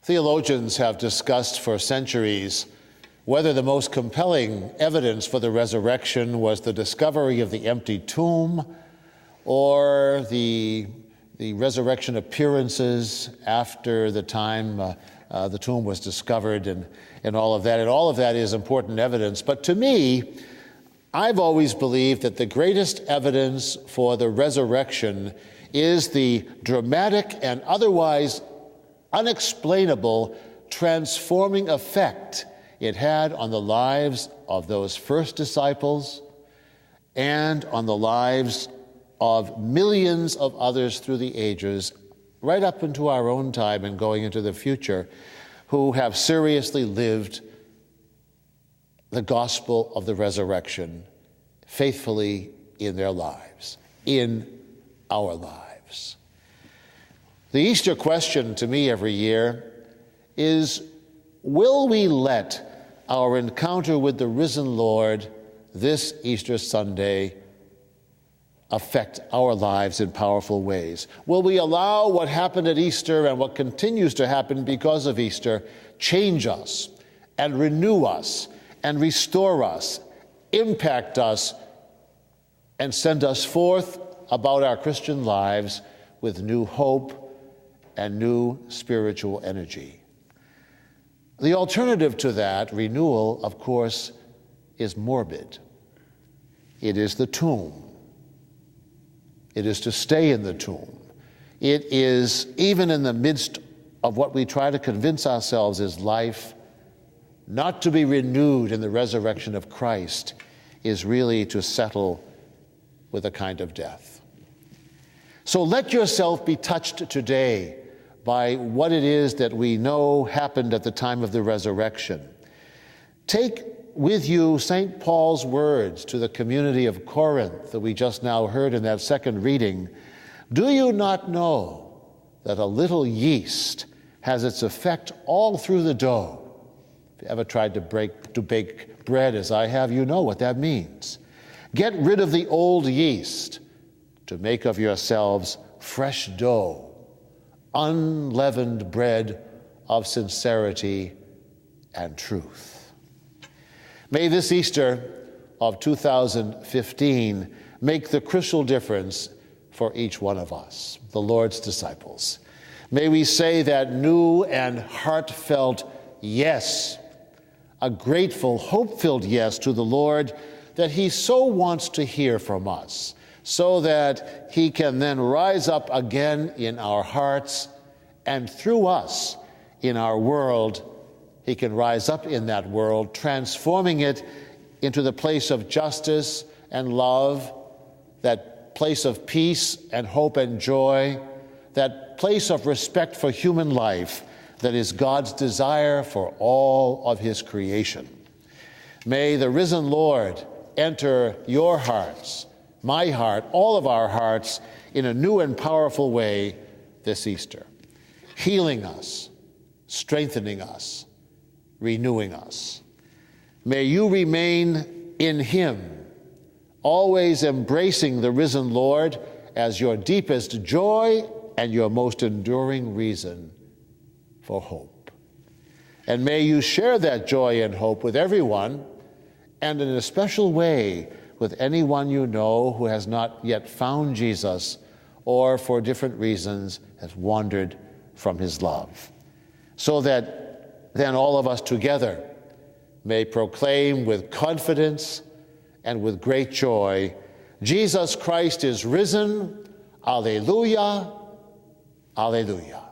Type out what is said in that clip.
Theologians have discussed for centuries whether the most compelling evidence for the resurrection was the discovery of the empty tomb or the resurrection appearances after the time the tomb was discovered and all of that. And all of that is important evidence. But to me, I've always believed that the greatest evidence for the resurrection is the dramatic and otherwise unexplainable transforming effect it had on the lives of those first disciples and on the lives of millions of others through the ages, right up into our own time and going into the future, who have seriously lived the gospel of the resurrection faithfully in their lives, in our lives. The Easter question to me every year is, will we let our encounter with the risen Lord this Easter Sunday affect our lives in powerful ways? Will we allow what happened at Easter and what continues to happen because of Easter change us and renew us and restore us, impact us, and send us forth about our Christian lives with new hope and new spiritual energy? The alternative to that renewal, of course, is morbid. It is the tomb. It is to stay in the tomb. It is, even in the midst of what we try to convince ourselves is life, not to be renewed in the resurrection of Christ, is really to settle with a kind of death. So let yourself be touched today by what it is that we know happened at the time of the resurrection. Take with you St. Paul's words to the community of Corinth that we just now heard in that second reading. Do you not know that a little yeast has its effect all through the dough? If you ever tried to bake bread as I have, you know what that means. Get rid of the old yeast to make of yourselves fresh dough, unleavened bread of sincerity and truth. May this Easter of 2015 make the crucial difference for each one of us, the Lord's disciples. May we say that new and heartfelt yes, a grateful, hope-filled yes to the Lord that he so wants to hear from us, so that he can then rise up again in our hearts, and through us in our world, he can rise up in that world, transforming it into the place of justice and love, that place of peace and hope and joy, that place of respect for human life that is God's desire for all of his creation. May the risen Lord enter your hearts, my heart, all of our hearts, in a new and powerful way this Easter, healing us, strengthening us, renewing us. May you remain in him, always embracing the risen Lord as your deepest joy and your most enduring reason for hope. And may you share that joy and hope with everyone, and in a special way with anyone you know who has not yet found Jesus or for different reasons has wandered from his love. So that then all of us together may proclaim with confidence and with great joy, Jesus Christ is risen. Alleluia, alleluia.